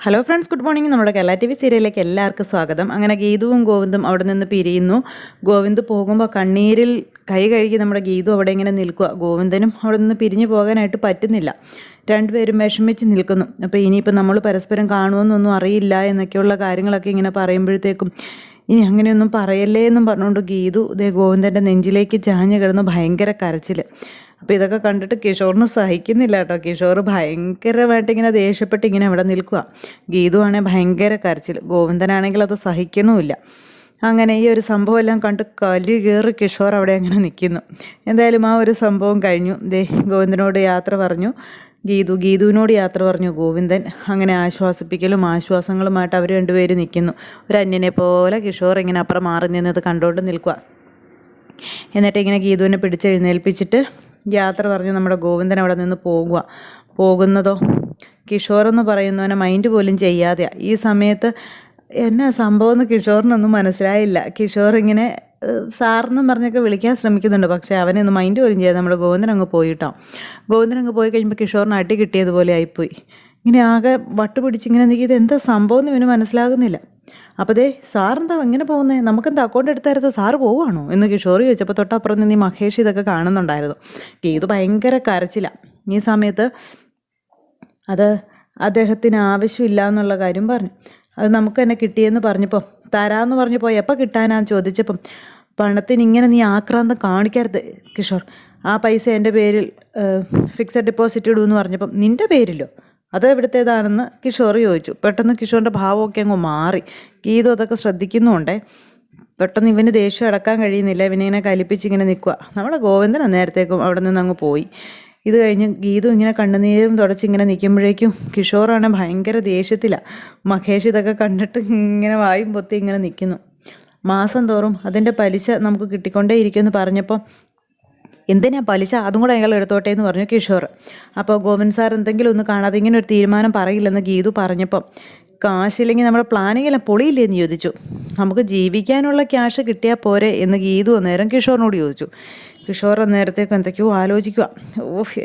Hello friends, good morning. നമ്മുടെ Kerala T V സീരിയലിലേക്ക് എല്ലാവർക്കും സ്വാഗതം. അങ്ങനെ ഗീതുവും ഗോവിന്ദും അവിടെ നിന്ന് പിരിയുന്നു. ഗോവിന്ദ് പോകുമ്പോൾ കണ്ണീരിൽ കൈ കഴുകി നമ്മുടെ ഗീതു അവിടെ ഇങ്ങനെ നിൽക്കുക. ഗോവിന്ദനും അവിടെ നിന്ന് പിരിഞ്ഞു പോകാനായിട്ട് പറ്റുന്നില്ല. രണ്ടുപേരും വിഷമിച്ച് നിൽക്കുന്നു. അപ്പോൾ ഇനിയിപ്പോൾ നമ്മൾ പരസ്പരം കാണുമെന്നൊന്നും അറിയില്ല എന്നൊക്കെയുള്ള കാര്യങ്ങളൊക്കെ ഇങ്ങനെ പറയുമ്പോഴത്തേക്കും ഇനി അങ്ങനെയൊന്നും പറയല്ലേ എന്നും പറഞ്ഞുകൊണ്ട് ഗീതു ഗോവിന്ദൻ്റെ നെഞ്ചിലേക്ക് ചാഞ്ഞ് കിടന്ന് ഭയങ്കര കരച്ചിൽ. അപ്പോൾ ഇതൊക്കെ കണ്ടിട്ട് കിഷോറിന് സഹിക്കുന്നില്ല കേട്ടോ. കിഷോർ ഭയങ്കരമായിട്ട് ഇങ്ങനെ ദേഷ്യപ്പെട്ട് ഇങ്ങനെ അവിടെ നിൽക്കുക. ഗീതു ആണെങ്കിൽ ഭയങ്കര കരച്ചിൽ, ഗോവിന്ദനാണെങ്കിൽ അത് സഹിക്കണമില്ല. അങ്ങനെ ഈ ഒരു സംഭവം എല്ലാം കണ്ട് കലി കയറി കിഷോർ അവിടെ അങ്ങനെ നിൽക്കുന്നു. എന്തായാലും ആ ഒരു സംഭവം കഴിഞ്ഞു. ഗോവിന്ദനോട് യാത്ര പറഞ്ഞു ഗീതുവിനോട് യാത്ര പറഞ്ഞു ഗോവിന്ദൻ. അങ്ങനെ ആശ്വാസിപ്പിക്കലും ആശ്വാസങ്ങളുമായിട്ട് അവർ രണ്ടുപേരും നിൽക്കുന്നു. ഒരു അന്യനെ പോലെ കിഷോർ ഇങ്ങനെ അപ്പുറം മാറി നിന്നത് കണ്ടുകൊണ്ട് നിൽക്കുക. എന്നിട്ട് ഇങ്ങനെ ഗീതുവിനെ പിടിച്ചെഴുന്നേൽപ്പിച്ചിട്ട് യാത്ര പറഞ്ഞ് നമ്മുടെ ഗോവിന്ദൻ അവിടെ നിന്ന് പോകുന്നതോ കിഷോർ എന്ന് പറയുന്നവനെ മൈൻഡ് പോലും ചെയ്യാതെയാണ്. ഈ സമയത്ത് എന്നാ സംഭവം എന്ന് കിഷോറിനൊന്നും മനസ്സിലായില്ല. കിഷോർ ഇങ്ങനെ സാറെന്നും പറഞ്ഞൊക്കെ വിളിക്കാൻ ശ്രമിക്കുന്നുണ്ട്, പക്ഷേ അവനൊന്നും മൈൻഡ് പോലും ചെയ്യാതെ നമ്മുടെ ഗോവിന്ദൻ അങ്ങ് പോയിട്ടോ. ഗോവിന്ദൻ അങ്ങ് പോയി കഴിയുമ്പോൾ കിഷോറിന് അടി കിട്ടിയതുപോലെ ആയിപ്പോയി. ഇങ്ങനെ ആകെ വട്ടുപിടിച്ചിങ്ങനെ നിൽക്കിയത് എന്താ സംഭവം എന്ന് ഇവന് മനസ്സിലാകുന്നില്ല. അപ്പോൾ സാറെന്താ ഇങ്ങനെ പോകുന്നത്, നമുക്കെന്താ അക്കൗണ്ട് എടുത്തായിരുന്നു, സാറ് പോവുകയാണോ എന്ന് കിഷോർ ചോദിച്ചപ്പോൾ തൊട്ടപ്പുറം നിന്ന് ഈ മഹേഷ് ഇതൊക്കെ കാണുന്നുണ്ടായിരുന്നു. ഗീതു ഭയങ്കര കരച്ചില്ല. ഈ സമയത്ത് അത് അദ്ദേഹത്തിന് ആവശ്യമില്ല എന്നുള്ള കാര്യം പറഞ്ഞു. അത് നമുക്ക് തന്നെ കിട്ടിയെന്ന് പറഞ്ഞപ്പോൾ തരാമെന്ന് പറഞ്ഞപ്പോൾ എപ്പോൾ കിട്ടാനാന്ന് ചോദിച്ചപ്പം പണത്തിന് ഇങ്ങനെ നീ ആക്രാന്തം കാണിക്കരുത് കിഷോർ, ആ പൈസ എൻ്റെ പേരിൽ ഫിക്സഡ് ഡെപ്പോസിറ്റ് ഇടുമെന്ന് പറഞ്ഞപ്പം നിൻ്റെ പേരിലോ, അത് എവിടുത്തേതാണെന്ന് കിഷോർ ചോദിച്ചു. പെട്ടെന്ന് കിഷോറിൻ്റെ ഭാവമൊക്കെ അങ്ങ് മാറി. ഗീതു അതൊക്കെ ശ്രദ്ധിക്കുന്നുണ്ടേ. പെട്ടെന്ന് ഇവന് ദേഷ്യം അടക്കാൻ കഴിയുന്നില്ല. ഇവനിങ്ങനെ കലിപ്പിച്ചിങ്ങനെ നിൽക്കുക. നമ്മുടെ ഗോവിന്ദൻ നേരത്തേക്കും അവിടെ നിന്ന് അങ്ങ് പോയി. ഇത് കഴിഞ്ഞ് ഗീതു ഇങ്ങനെ കണ്ണുനീരും തുടച്ചിങ്ങനെ നിൽക്കുമ്പോഴേക്കും കിഷോറാണ് ഭയങ്കര ദേഷ്യത്തിലാണ്. മഹേഷ് ഇതൊക്കെ കണ്ടിട്ട് ഇങ്ങനെ വായും പൊത്തി ഇങ്ങനെ നിൽക്കുന്നു. മാസം തോറും അതിൻ്റെ പലിശ നമുക്ക് കിട്ടിക്കൊണ്ടേ ഇരിക്കുമെന്ന് പറഞ്ഞപ്പോൾ എന്തിനാ പലിശ, അതും കൂടെ അയാൾ എടുത്തോട്ടെ എന്ന് പറഞ്ഞു കിഷോർ. അപ്പോൾ ഗോവിന്ദ് സാർ എന്തെങ്കിലും ഒന്ന് കാണാതെ ഇങ്ങനെ ഒരു തീരുമാനം പറയില്ലെന്ന് ഗീതു പറഞ്ഞപ്പം കാശില്ലെങ്കിൽ നമ്മുടെ പ്ലാനിങ്ങെല്ലാം പൊളിയില്ലേ എന്ന് ചോദിച്ചു. നമുക്ക് ജീവിക്കാനുള്ള ക്യാഷ് കിട്ടിയാൽ പോരെ എന്ന് ഗീതു അന്നേരം കിഷോറിനോട് ചോദിച്ചു. കിഷോർ അന്നേരത്തേക്ക് എന്തൊക്കെയോ ആലോചിക്കുക.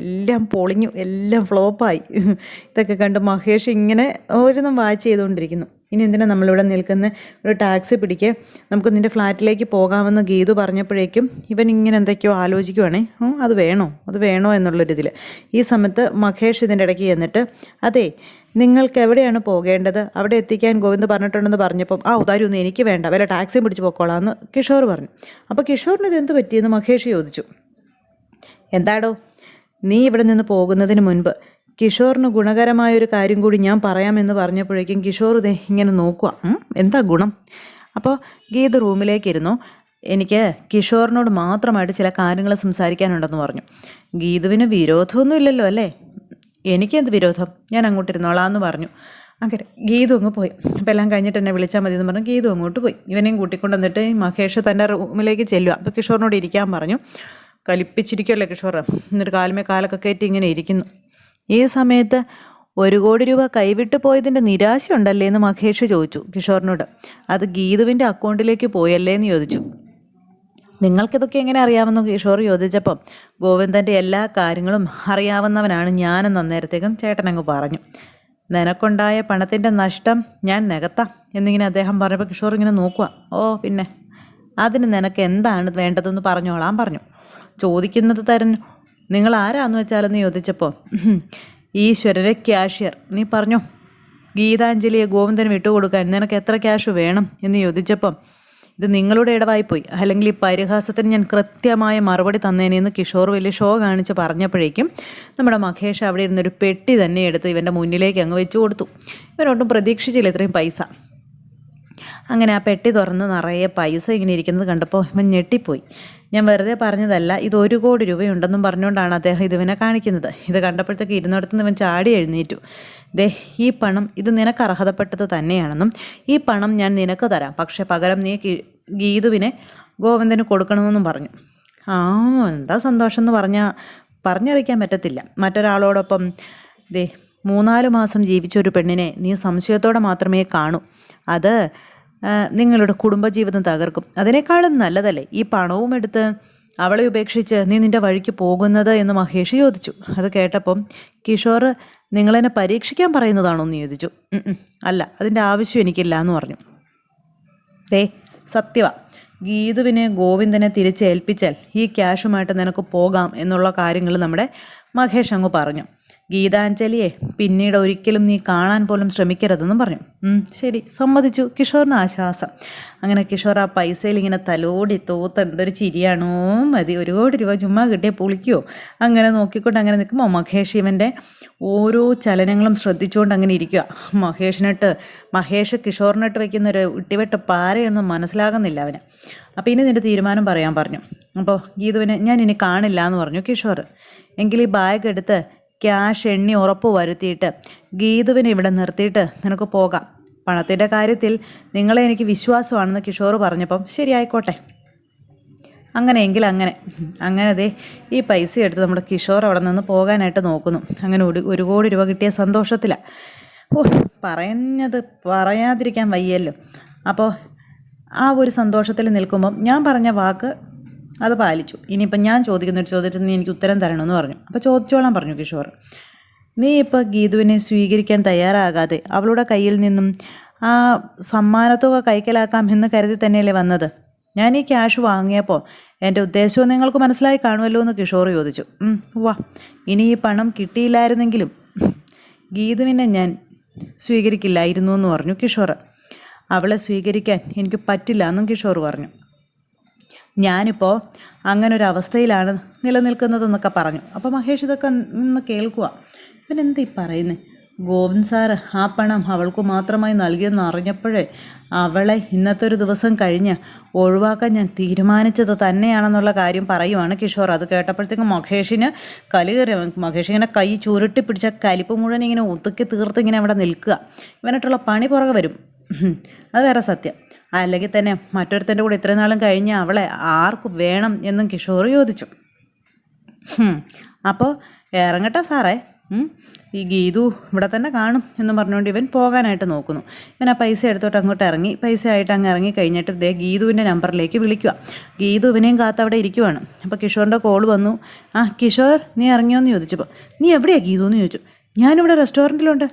എല്ലാം പൊളിഞ്ഞു, എല്ലാം ഫ്ലോപ്പായി. ഇതൊക്കെ കണ്ട് മഹേഷ് ഇങ്ങനെ ഓരോന്നും വാച്ച് ചെയ്തുകൊണ്ടിരിക്കുന്നു. ഇനി എന്തിനാണ് നമ്മളിവിടെ നിൽക്കുന്ന, ഒരു ടാക്സി പിടിക്കുക, നമുക്ക് നിൻ്റെ ഫ്ലാറ്റിലേക്ക് പോകാമെന്ന് ഗീതു പറഞ്ഞപ്പോഴേക്കും ഇവൻ ഇങ്ങനെ എന്തൊക്കെയോ ആലോചിക്കുവാണേ. അത് വേണോ എന്നുള്ളൊരിതിൽ. ഈ സമയത്ത് മഹേഷ് ഇതിൻ്റെ ഇടയ്ക്ക് ചെന്നിട്ട് അതെ നിങ്ങൾക്ക് എവിടെയാണ് പോകേണ്ടത്, അവിടെ എത്തിക്കാൻ ഗോവിന്ദ് പറഞ്ഞിട്ടുണ്ടെന്ന് പറഞ്ഞപ്പം ഉദാരൊന്നും എനിക്ക് വേണ്ട, വല്ല ടാക്സിയും പിടിച്ച് പോക്കോളാമെന്ന് കിഷോർ പറഞ്ഞു. അപ്പോൾ കിഷോറിന് ഇത് എന്ത് പറ്റിയെന്ന് മഹേഷ് ചോദിച്ചു. എന്താടോ, നീ ഇവിടെ നിന്ന് പോകുന്നതിന് മുൻപ് കിഷോറിന് ഗുണകരമായൊരു കാര്യം കൂടി ഞാൻ പറയാമെന്ന് പറഞ്ഞപ്പോഴേക്കും കിഷോർ ഇങ്ങനെ നോക്കുക. എന്താ ഗുണം? അപ്പോൾ ഗീത റൂമിലേക്കിരുന്നു. എനിക്ക് കിഷോറിനോട് മാത്രമായിട്ട് ചില കാര്യങ്ങൾ സംസാരിക്കാനുണ്ടെന്ന് പറഞ്ഞു. ഗീതുവിന് വിരോധമൊന്നും ഇല്ലല്ലോ അല്ലേ? എനിക്കെന്ത് വിരോധം, ഞാൻ അങ്ങോട്ടിരുന്നോളാമെന്ന് പറഞ്ഞു. അങ്ങനെ ഗീതു അങ്ങ് പോയി. അപ്പോൾ എല്ലാം കഴിഞ്ഞിട്ട് എന്നെ വിളിച്ചാൽ മതി എന്ന് പറഞ്ഞു ഗീതു അങ്ങോട്ട് പോയി. ഇവനെയും കൂട്ടിക്കൊണ്ട് വന്നിട്ട് മഹേഷ് തൻ്റെ റൂമിലേക്ക് ചെല്ലുക. അപ്പോൾ കിഷോറിനോട് ഇരിക്കാൻ പറഞ്ഞു. കലിപ്പിച്ചിരിക്കുമല്ലോ കിഷോർ. എന്നിട്ട് കാലുമേ കാലൊക്കെ കയറ്റി ഇങ്ങനെ ഇരിക്കുന്നു. ഈ സമയത്ത് 1 കോടി രൂപ കൈവിട്ട് പോയതിൻ്റെ നിരാശ ഉണ്ടല്ലേ എന്ന് മഹേഷ് ചോദിച്ചു കിഷോറിനോട്. അത് ഗീതുവിൻ്റെ അക്കൗണ്ടിലേക്ക് പോയല്ലേ എന്ന് ചോദിച്ചു. നിങ്ങൾക്കിതൊക്കെ എങ്ങനെ അറിയാമെന്ന് കിഷോർ ചോദിച്ചപ്പം ഗോവിന്ദൻ്റെ എല്ലാ കാര്യങ്ങളും അറിയാവുന്നവനാണ് ഞാനെന്ന് അന്നേരത്തേക്കും ചേട്ടനങ്ങ് പറഞ്ഞു. നിനക്കുണ്ടായ പണത്തിൻ്റെ നഷ്ടം ഞാൻ നികത്താം എന്നിങ്ങനെ അദ്ദേഹം പറഞ്ഞപ്പോൾ കിഷോർ ഇങ്ങനെ നോക്കുക. പിന്നെ അതിന് നിനക്ക് എന്താണ് വേണ്ടതെന്ന് പറഞ്ഞോളാൻ പറഞ്ഞു. ചോദിക്കുന്നത് തരൻ നിങ്ങൾ ആരാന്ന് വെച്ചാലെന്ന് ചോദിച്ചപ്പോൾ ഈശ്വരരെ ക്യാഷ്യർ, നീ പറഞ്ഞോ ഗീതാഞ്ജലിയെ ഗോവിന്ദന് വിട്ടുകൊടുക്കാൻ നിനക്ക് എത്ര ക്യാഷ് വേണം എന്ന് ചോദിച്ചപ്പം ഇത് നിങ്ങളുടെ ഇടവായിപ്പോയി, അല്ലെങ്കിൽ ഈ പരിഹാസത്തിന് ഞാൻ കൃത്യമായ മറുപടി തന്നേനെന്ന് കിഷോർ വലിയ ഷോ കാണിച്ച് പറഞ്ഞപ്പോഴേക്കും നമ്മുടെ മഹേഷ് അവിടെ ഇരുന്നൊരു പെട്ടി തന്നെ എടുത്ത് ഇവൻ്റെ മുന്നിലേക്ക് അങ്ങ് വെച്ചു കൊടുത്തു. ഇവനൊട്ടും പ്രതീക്ഷിച്ചില്ല ഇത്രയും പൈസ. അങ്ങനെ ആ പെട്ടി തുറന്ന് നിറയെ പൈസ ഇങ്ങനെ ഇരിക്കുന്നത് കണ്ടപ്പോൾ ഇവൻ ഞെട്ടിപ്പോയി. ഞാൻ വെറുതെ പറഞ്ഞതല്ല, ഇത് 1 കോടി രൂപയുണ്ടെന്നും പറഞ്ഞുകൊണ്ടാണ് അദ്ദേഹം ഇതിവനെ കാണിക്കുന്നത്. ഇത് കണ്ടപ്പോഴത്തേക്ക് ഇരുന്നിടത്തുനിന്ന് ഇവൻ ചാടി എഴുന്നേറ്റു. ഈ പണം ഇത് നിനക്ക് അർഹതപ്പെട്ടത് തന്നെയാണെന്നും ഈ പണം ഞാൻ നിനക്ക് തരാം, പക്ഷേ പകരം നീ ഗീതുവിനെ ഗോവിന്ദന് കൊടുക്കണമെന്നും പറഞ്ഞു. എന്താ സന്തോഷം എന്ന് പറഞ്ഞറിയിക്കാൻ പറ്റത്തില്ല. മറ്റൊരാളോടൊപ്പം 3-4 മാസം ജീവിച്ചൊരു പെണ്ണിനെ നീ സംശയത്തോടെ മാത്രമേ കാണൂ. അത് നിങ്ങളുടെ കുടുംബജീവിതം തകർക്കും. അതിനേക്കാളും നല്ലതല്ലേ ഈ പണവും എടുത്ത് അവളെ ഉപേക്ഷിച്ച് നീ നിൻ്റെ വഴിക്ക് പോകുന്നത് എന്ന് മഹേഷ് ചോദിച്ചു. അത് കേട്ടപ്പം കിഷോർ നിങ്ങളെന്നെ പരീക്ഷിക്കാൻ പറയുന്നതാണോ എന്ന് ചോദിച്ചു. അല്ല, അതിൻ്റെ ആവശ്യം എനിക്കില്ല എന്ന് പറഞ്ഞു. സത്യവ, ഗീതുവിനെ ഗോവിന്ദനെ തിരിച്ചേൽപ്പിച്ചാൽ ഈ ക്യാഷുമായിട്ട് നിനക്ക് പോകാം എന്നുള്ള കാര്യങ്ങൾ നമ്മുടെ മഹേഷ് അങ്ങ് പറഞ്ഞു. ഗീതാഞ്ജലിയെ പിന്നീട് ഒരിക്കലും നീ കാണാൻ പോലും ശ്രമിക്കരുതെന്നും പറഞ്ഞു. ശരി, സമ്മതിച്ചു. കിഷോറിന് ആശ്വാസം. അങ്ങനെ കിഷോർ ആ പൈസയിൽ ഇങ്ങനെ തലോടി തോത്ത് എന്തൊരു ചിരിയാണോ മതി, 1 കോടി രൂപ ചുമ്മാ കിട്ടിയാൽ പൊളിക്കുമോ അങ്ങനെ നോക്കിക്കൊണ്ട് അങ്ങനെ നിൽക്കുമ്പോൾ മഹേഷ് ഇവൻ്റെ ഓരോ ചലനങ്ങളും ശ്രദ്ധിച്ചുകൊണ്ട് അങ്ങനെ ഇരിക്കുക. മഹേഷ് കിഷോറിനിട്ട് വയ്ക്കുന്ന ഒരു ഇട്ടിവെട്ട് പാരയൊന്നും മനസ്സിലാകുന്നില്ല അവന്. അപ്പോൾ ഇനി നിൻ്റെ തീരുമാനം പറയാൻ പറഞ്ഞു. അപ്പോൾ ഗീതുവിനെ ഞാൻ ഇനി കാണില്ല എന്ന് പറഞ്ഞു കിഷോർ. എങ്കിൽ ഈ ബാഗ് എടുത്ത് ക്യാഷ് എണ്ണി ഉറപ്പ് വരുത്തിയിട്ട് ഗീതുവിനെ ഇവിടെ നിർത്തിയിട്ട് നിനക്ക് പോകാം. പണത്തിൻ്റെ കാര്യത്തിൽ നിങ്ങളെ എനിക്ക് വിശ്വാസമാണെന്ന് കിഷോർ പറഞ്ഞപ്പം ശരി ആയിക്കോട്ടെ, അങ്ങനെയെങ്കിൽ അങ്ങനെ ദേ ഈ പൈസ എടുത്ത് നമ്മുടെ കിഷോർ അവിടെ നിന്ന് പോകാനായിട്ട് നോക്കുന്നു. അങ്ങനെ 1 കോടി രൂപ കിട്ടിയ സന്തോഷത്തിലാണ്. പറയാതിരിക്കാൻ വയ്യല്ലോ. അപ്പോൾ ആ ഒരു സന്തോഷത്തിൽ നിൽക്കുമ്പം ഞാൻ പറഞ്ഞ വാക്ക് അത് പാലിച്ചു. ഇനിയിപ്പം ഞാൻ ചോദിക്കുന്നൊരു ചോദ്യത്തിന് നീ എനിക്ക് ഉത്തരം തരണമെന്ന് പറഞ്ഞു. അപ്പോൾ ചോദിച്ചോളാൻ പറഞ്ഞു കിഷോർ. നീ ഇപ്പോൾ ഗീതുവിനെ സ്വീകരിക്കാൻ തയ്യാറാകാതെ അവളുടെ കയ്യിൽ നിന്നും ആ സമ്മാനത്തുക കൈക്കലാക്കാം എന്ന് കരുതി തന്നെയല്ലേ വന്നത്? ഞാൻ ഈ ക്യാഷ് വാങ്ങിയപ്പോൾ എൻ്റെ ഉദ്ദേശവും നിങ്ങൾക്ക് മനസ്സിലായി കാണുമല്ലോ എന്ന് കിഷോർ ചോദിച്ചു. ഇനി ഈ പണം കിട്ടിയില്ലായിരുന്നെങ്കിലും ഗീതുവിനെ ഞാൻ സ്വീകരിക്കില്ലായിരുന്നു എന്ന് പറഞ്ഞു കിഷോർ. അവളെ സ്വീകരിക്കാൻ എനിക്ക് പറ്റില്ല എന്നും കിഷോർ പറഞ്ഞു. ഞാനിപ്പോൾ അങ്ങനൊരവസ്ഥയിലാണ് നിലനിൽക്കുന്നതെന്നൊക്കെ പറഞ്ഞു. അപ്പോൾ മഹേഷ് ഇതൊക്കെ ഒന്ന് കേൾക്കുക. ഇവനെന്താ ഈ പറയുന്നത്? ഗോവിന്ദ് സാറ് ആ പണം അവൾക്ക് മാത്രമായി നൽകിയെന്ന് അറിഞ്ഞപ്പോഴേ അവളെ ഇന്നത്തെ ഒരു ദിവസം കഴിഞ്ഞ് ഒഴിവാക്കാൻ ഞാൻ തീരുമാനിച്ചത് തന്നെയാണെന്നുള്ള കാര്യം പറയുവാണ് കിഷോർ. അത് കേട്ടപ്പോഴത്തേക്കും മഹേഷിന് കലി കയറി. മഹേഷ് ഇങ്ങനെ കൈ ചുരുട്ടി പിടിച്ച കലിപ്പ് മുഴുവൻ ഇങ്ങനെ ഒതുക്കി തീർത്ത് ഇങ്ങനെ അവിടെ നിൽക്കുക. ഇവനായിട്ടുള്ള പണി പുറകെ വരും, അത് വേറെ സത്യം. അല്ലെങ്കിൽ തന്നെ മറ്റൊരുത്തൻ്റെ കൂടെ ഇത്രയും നാളും കഴിഞ്ഞ് അവളെ ആർക്ക് വേണം എന്നും കിഷോർ ചോദിച്ചു. അപ്പോൾ ഇറങ്ങട്ടെ സാറേ, ഈ ഗീതു ഇവിടെ തന്നെ കാണും എന്ന് പറഞ്ഞുകൊണ്ട് ഇവൻ പോകാനായിട്ട് നോക്കുന്നു. ഇവൻ ആ പൈസ എടുത്തോട്ട് അങ്ങോട്ട് ഇറങ്ങി. പൈസ ആയിട്ട് അങ്ങ് ഇറങ്ങി കഴിഞ്ഞിട്ട് ദേ ഗീതുവിൻ്റെ നമ്പറിലേക്ക് വിളിക്കുക. ഗീതു ഇവനെയും കാത്ത് അവിടെ ഇരിക്കുവാണ്. അപ്പോൾ കിഷോറിൻ്റെ കോൾ വന്നു. കിഷോർ നീ ഇറങ്ങിയോന്ന് ചോദിച്ചപ്പോൾ നീ എവിടെയാണ് ഗീതു എന്ന് ചോദിച്ചു. ഞാനിവിടെ റെസ്റ്റോറൻറ്റിലുണ്ട്.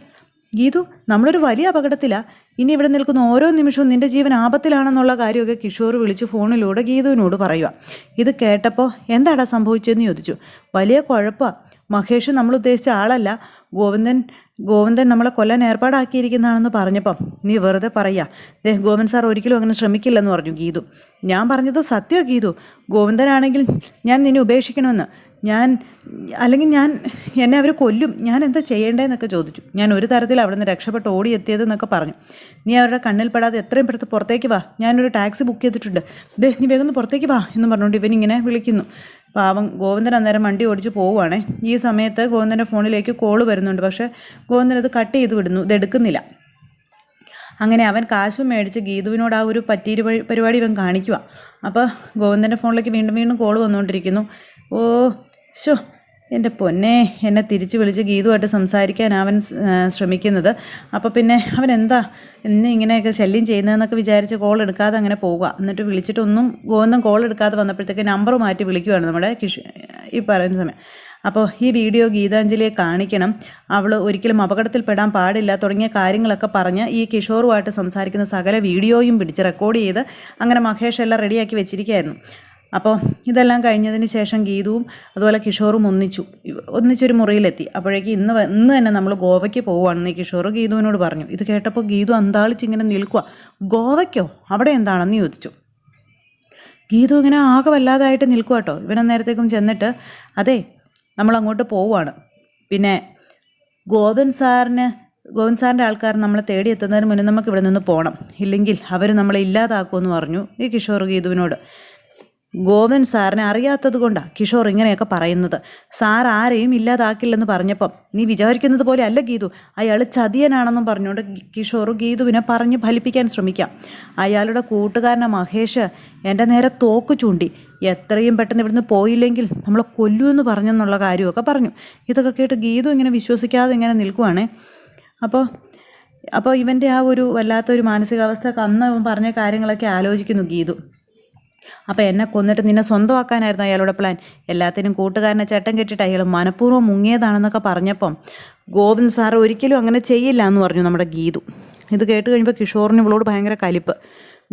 ഗീതു, നമ്മളൊരു വലിയ അപകടത്തിലാണ്. ഇനി ഇവിടെ നിൽക്കുന്ന ഓരോ നിമിഷവും നിൻ്റെ ജീവൻ ആപത്തിലാണെന്നുള്ള കാര്യമൊക്കെ കിഷോർ വിളിച്ച് ഫോണിലൂടെ ഗീതുവിനോട് പറയുക. ഇത് കേട്ടപ്പോൾ എന്താടാ സംഭവിച്ചതെന്ന് ചോദിച്ചു. വലിയ കുഴപ്പമാണ്. മഹേഷ് നമ്മൾ ഉദ്ദേശിച്ച ആളല്ല. ഗോവിന്ദൻ നമ്മളെ കൊല്ലാൻ ഏർപ്പാടാക്കിയിരിക്കുന്നതാണെന്ന് പറഞ്ഞപ്പം നീ വെറുതെ പറയുക. ഗോവിന്ദ് സാർ ഒരിക്കലും അങ്ങനെ ശ്രമിക്കില്ലെന്ന് പറഞ്ഞു ഗീതു. ഞാൻ പറഞ്ഞത് സത്യമോ ഗീതു? ഗോവിന്ദനാണെങ്കിൽ ഞാൻ നിന്നെ ഉപേക്ഷിക്കണമെന്ന്. എന്നെ അവർ കൊല്ലും. ഞാൻ എന്താ ചെയ്യേണ്ടതെന്നൊക്കെ ചോദിച്ചു. ഞാൻ ഒരു തരത്തിൽ അവിടെ നിന്ന് രക്ഷപ്പെട്ട് ഓടിയെത്തിയതെന്നൊക്കെ പറഞ്ഞു. നീ അവരുടെ കണ്ണിൽ പെടാതെ എത്രയും പെടുത്ത് പുറത്തേക്ക് വാ. ഞാനൊരു ടാക്സി ബുക്ക് ചെയ്തിട്ടുണ്ട്. നീ വേഗം പുറത്തേക്ക് വാ എന്ന് പറഞ്ഞുകൊണ്ട് ഇവനിങ്ങനെ വിളിക്കുന്നു. പാവം ഗോവിന്ദൻ അന്നേരം വണ്ടി ഓടിച്ച് പോവുകയാണേ. ഈ സമയത്ത് ഗോവിന്ദൻ്റെ ഫോണിലേക്ക് കോള് വരുന്നുണ്ട്. പക്ഷേ ഗോവിന്ദൻ ഇത് കട്ട് ചെയ്ത് വിടുന്നു, ഇതെടുക്കുന്നില്ല. അങ്ങനെ അവൻ കാശും മേടിച്ച് ഗീതുവിനോട് ആ ഒരു പറ്റീര് പരിപാടി ഇവൻ കാണിക്കുക. അപ്പോൾ ഗോവിന്ദൻ്റെ ഫോണിലേക്ക് വീണ്ടും കോള് വന്നുകൊണ്ടിരിക്കുന്നു. എൻ്റെ പൊന്നെ, എന്നെ തിരിച്ച് വിളിച്ച് ഗീതുമായിട്ട് സംസാരിക്കാൻ അവൻ ശ്രമിക്കുന്നത്. അപ്പോൾ പിന്നെ അവൻ എന്താ എന്നെ ഇങ്ങനെയൊക്കെ ശല്യം ചെയ്യുന്നതെന്നൊക്കെ വിചാരിച്ച് കോൾ എടുക്കാതെ അങ്ങനെ പോവുക. എന്നിട്ട് വിളിച്ചിട്ടൊന്നും ഗോവിന്ദൻ കോൾ എടുക്കാതെ വന്നപ്പോഴത്തേക്ക് നമ്പർ മാറ്റി വിളിക്കുകയാണ് നമ്മുടെ ഈ പറയുന്ന സമയം. അപ്പോൾ ഈ വീഡിയോ ഗീതാഞ്ജലിയെ കാണിക്കണം, അവൾ ഒരിക്കലും അപകടത്തിൽപ്പെടാൻ പാടില്ല തുടങ്ങിയ കാര്യങ്ങളൊക്കെ പറഞ്ഞ് ഈ കിഷോറുമായിട്ട് സംസാരിക്കുന്ന സകല വീഡിയോയും പിടിച്ച് റെക്കോർഡ് ചെയ്ത് അങ്ങനെ മഹേഷ് എല്ലാം റെഡിയാക്കി വെച്ചിരിക്കുകയായിരുന്നു. അപ്പോൾ ഇതെല്ലാം കഴിഞ്ഞതിന് ശേഷം ഗീതുവും അതുപോലെ കിഷോറും ഒന്നിച്ചൊരു മുറിയിലെത്തി. അപ്പോഴേക്ക് ഇന്ന് തന്നെ നമ്മൾ ഗോവയ്ക്ക് പോവുകയാണെന്ന് കിഷോർ ഗീതുവിനോട് പറഞ്ഞു. ഇത് കേട്ടപ്പോൾ ഗീതു അന്താളിച്ചിങ്ങനെ നിൽക്കുക. ഗോവയ്ക്കോ? അവിടെ എന്താണെന്ന് ചോദിച്ചു. ഗീതു ഇങ്ങനെ ആകെ വല്ലാതായിട്ട് നിൽക്കുക കേട്ടോ. ഇവനന്നേരത്തേക്കും ചെന്നിട്ട് അതെ നമ്മൾ അങ്ങോട്ട് പോവുകയാണ്. പിന്നെ ഗോവിന്ദ് സാറിൻ്റെ ആൾക്കാർ നമ്മളെ തേടിയെത്തുന്നതിന് മുന്നേ നമുക്ക് ഇവിടെ നിന്ന് പോകണം, ഇല്ലെങ്കിൽ അവർ നമ്മളെ ഇല്ലാതാക്കുമെന്ന് പറഞ്ഞു ഈ കിഷോർ ഗീതുവിനോട്. ഗോവിന്ദ് സാറിനെ അറിയാത്തത് കൊണ്ടാണ് കിഷോർ ഇങ്ങനെയൊക്കെ പറയുന്നത്. സാർ ആരെയും ഇല്ലാതാക്കില്ലെന്ന് പറഞ്ഞപ്പം നീ വിചാരിക്കുന്നത് പോലെ അല്ല ഗീതു, അയാൾ ചതിയനാണെന്നും പറഞ്ഞുകൊണ്ട് കിഷോർ ഗീതുവിനെ പറഞ്ഞ് ഫലിപ്പിക്കാൻ ശ്രമിക്കാം. അയാളുടെ കൂട്ടുകാരനെ മഹേഷ് എൻ്റെ നേരെ തോക്ക് ചൂണ്ടി എത്രയും പെട്ടെന്ന് ഇവിടുന്ന് പോയില്ലെങ്കിൽ നമ്മളെ കൊല്ലുമെന്ന് പറഞ്ഞെന്നുള്ള കാര്യമൊക്കെ പറഞ്ഞു. ഇതൊക്കെ കേട്ട് ഗീതു ഇങ്ങനെ വിശ്വസിക്കാതെ ഇങ്ങനെ നിൽക്കുവാണേ. അപ്പോൾ ഇവൻ്റെ ആ ഒരു വല്ലാത്തൊരു മാനസികാവസ്ഥ അന്ന് പറഞ്ഞ കാര്യങ്ങളൊക്കെ ആലോചിക്കുന്നു ഗീതു. അപ്പോൾ എന്നെ കൊന്നിട്ട് നിന്നെ സ്വന്തമാക്കാനായിരുന്നു അയാളുടെ പ്ലാൻ. എല്ലാത്തിനും കൂട്ടുകാരനെ ചട്ടം കെട്ടിയിട്ട് അയാൾ മനഃപൂർവ്വം മുങ്ങിയതാണെന്നൊക്കെ പറഞ്ഞപ്പം ഗോവിന്ദ് സാറ് ഒരിക്കലും അങ്ങനെ ചെയ്യില്ല എന്ന് പറഞ്ഞു നമ്മുടെ ഗീതു. ഇത് കേട്ട് കഴിയുമ്പോൾ കിഷോറിന് ഇവളോട് ഭയങ്കര കലിപ്പ്.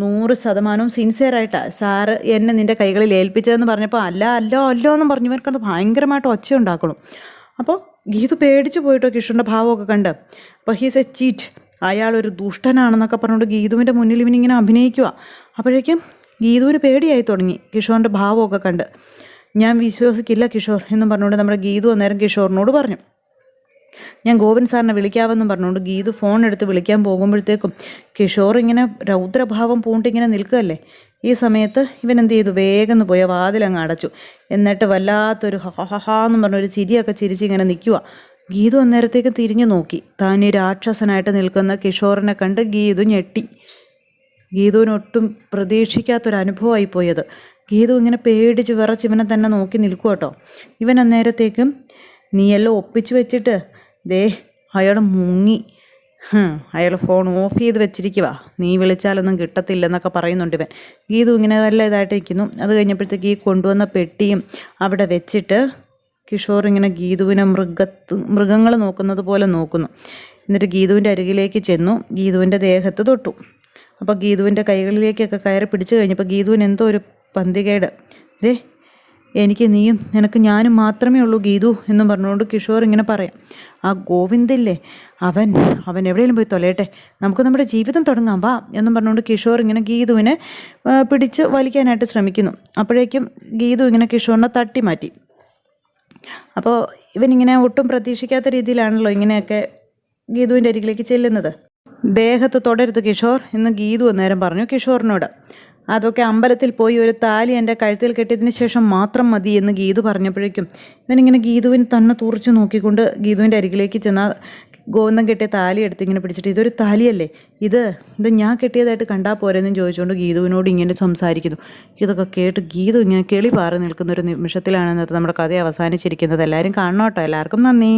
100% സിൻസിയറായിട്ടാണ് സാറ് എന്നെ നിൻ്റെ കൈകളിൽ ഏൽപ്പിച്ചതെന്ന് പറഞ്ഞപ്പോൾ അല്ലോ എന്നും പറഞ്ഞു ഇവർക്കത് ഭയങ്കരമായിട്ട് ഒച്ച ഉണ്ടാക്കണം. അപ്പോൾ ഗീതു പേടിച്ച് പോയിട്ടോ കിഷോറിൻ്റെ ഭാവമൊക്കെ കണ്ട്. അപ്പോൾ ഹീസ് എ ചീറ്റ്, അയാളൊരു ദുഷ്ടനാണെന്നൊക്കെ പറഞ്ഞുകൊണ്ട് ഗീതുവിൻ്റെ മുന്നിൽ ഇവനിങ്ങനെ അഭിനയിക്കുക. അപ്പോഴേക്കും ഗീതുവിന് പേടിയായി തുടങ്ങി കിഷോറിൻ്റെ ഭാവമൊക്കെ കണ്ട്. ഞാൻ വിശ്വസിക്കില്ല കിഷോർ എന്നും പറഞ്ഞുകൊണ്ട് നമ്മുടെ ഗീതു അന്നേരം കിഷോറിനോട് പറഞ്ഞു. ഞാൻ ഗോവിന്ദ് സാറിനെ വിളിക്കാമെന്നും പറഞ്ഞുകൊണ്ട് ഗീതു ഫോൺ എടുത്ത് വിളിക്കാൻ പോകുമ്പോഴത്തേക്കും കിഷോർ ഇങ്ങനെ രൗദ്രഭാവം പൂണ്ടിങ്ങനെ നിൽക്കുകയല്ലേ. ഈ സമയത്ത് ഇവൻ എന്ത് ചെയ്തു, വേഗം പോയ വാതിലങ്ങ് അടച്ചു. എന്നിട്ട് വല്ലാത്തൊരു ഹഹാന്ന് പറഞ്ഞൊരു ചിരിയൊക്കെ ചിരിച്ചിങ്ങനെ നിൽക്കുക. ഗീതു അന്നേരത്തേക്ക് തിരിഞ്ഞു നോക്കി. താൻ ഈ രാക്ഷസനായിട്ട് നിൽക്കുന്ന കിഷോറിനെ കണ്ട് ഗീതു ഞെട്ടി. ഗീതുവിനൊട്ടും പ്രതീക്ഷിക്കാത്തൊരനുഭവമായി പോയത്. ഗീതു ഇങ്ങനെ പേടിച്ച് വിറച്ച് ഇവനെ തന്നെ നോക്കി നിൽക്കുക കേട്ടോ. ഇവൻ അന്നേരത്തേക്കും നീയെല്ലാം ഒപ്പിച്ച് വെച്ചിട്ട് ദേ അയാൾ മുങ്ങി, അയാൾ ഫോൺ ഓഫ് ചെയ്ത് വെച്ചിരിക്കുക, നീ വിളിച്ചാലൊന്നും കിട്ടത്തില്ലെന്നൊക്കെ പറയുന്നുണ്ട് ഇവൻ. ഗീതു ഇങ്ങനെ നല്ല ഇതായിട്ട് നിൽക്കുന്നു. അത് കഴിഞ്ഞപ്പോഴത്തേക്ക് ഈ കൊണ്ടുവന്ന പെട്ടിയും അവിടെ വെച്ചിട്ട് കിഷോർ ഇങ്ങനെ ഗീതുവിനെ മൃഗങ്ങൾ നോക്കുന്നത് പോലെ നോക്കുന്നു. എന്നിട്ട് ഗീതുവിൻ്റെ അരികിലേക്ക് ചെന്നു, ഗീതുവിൻ്റെ ദേഹത്ത് തൊട്ടു. അപ്പോൾ ഗീതുവിൻ്റെ കൈകളിലേക്കൊക്കെ കയറി പിടിച്ചു കഴിഞ്ഞപ്പോൾ ഗീതുവിന് എന്തോ ഒരു പന്തികേട്. ദേ എനിക്ക് നീയും നിനക്ക് ഞാനും മാത്രമേ ഉള്ളൂ ഗീതു എന്നും പറഞ്ഞുകൊണ്ട് കിഷോർ ഇങ്ങനെ പറയാം. ആ ഗോവിന്ദില്ലേ അവൻ എവിടെയെങ്കിലും പോയി തൊലയട്ടെ, നമുക്ക് നമ്മുടെ ജീവിതം തുടങ്ങാം വാ എന്നും പറഞ്ഞുകൊണ്ട് കിഷോർ ഇങ്ങനെ ഗീതുവിനെ പിടിച്ച് വലിക്കാനായിട്ട് ശ്രമിക്കുന്നു. അപ്പോഴേക്കും ഗീതു ഇങ്ങനെ കിഷോറിനെ തട്ടി മാറ്റി. അപ്പോൾ ഇവനിങ്ങനെ ഒട്ടും പ്രതീക്ഷിക്കാത്ത രീതിയിലാണല്ലോ ഇങ്ങനെയൊക്കെ ഗീതുവിൻ്റെ അരികിലേക്ക് ചെല്ലുന്നത്. ദേഹത്ത് തൊടരുത് കിഷോർ എന്ന് ഗീതു അന്നേരം പറഞ്ഞു കിഷോറിനോട്. അതൊക്കെ അമ്പലത്തിൽ പോയി ഒരു താലി എൻ്റെ കഴുത്തിൽ കെട്ടിയതിന് ശേഷം മാത്രം മതി എന്ന് ഗീതു പറഞ്ഞപ്പോഴേക്കും ഇവനിങ്ങനെ ഗീതുവിന് തന്നെ തുറച്ച് നോക്കിക്കൊണ്ട് ഗീതുവിൻ്റെ അരികിലേക്ക് ചെന്നാൽ ഗോവിന്ദൻ കെട്ടിയ താലി എടുത്ത് ഇങ്ങനെ പിടിച്ചിട്ട് ഇതൊരു താലിയല്ലേ, ഇത് ഞാൻ കെട്ടിയതായിട്ട് കണ്ടാൽ പോരെന്നും ചോദിച്ചുകൊണ്ട് ഗീതുവിനോട് ഇങ്ങനെ സംസാരിക്കുന്നു. ഇതൊക്കെ കേട്ട് ഗീതു ഇങ്ങനെ കിളി പാറി നിൽക്കുന്ന ഒരു നിമിഷത്തിലാണ് നമ്മുടെ കഥ അവസാനിച്ചിരിക്കുന്നത്. എല്ലാവരും കാണണം കേട്ടോ. എല്ലാവർക്കും നന്ദി.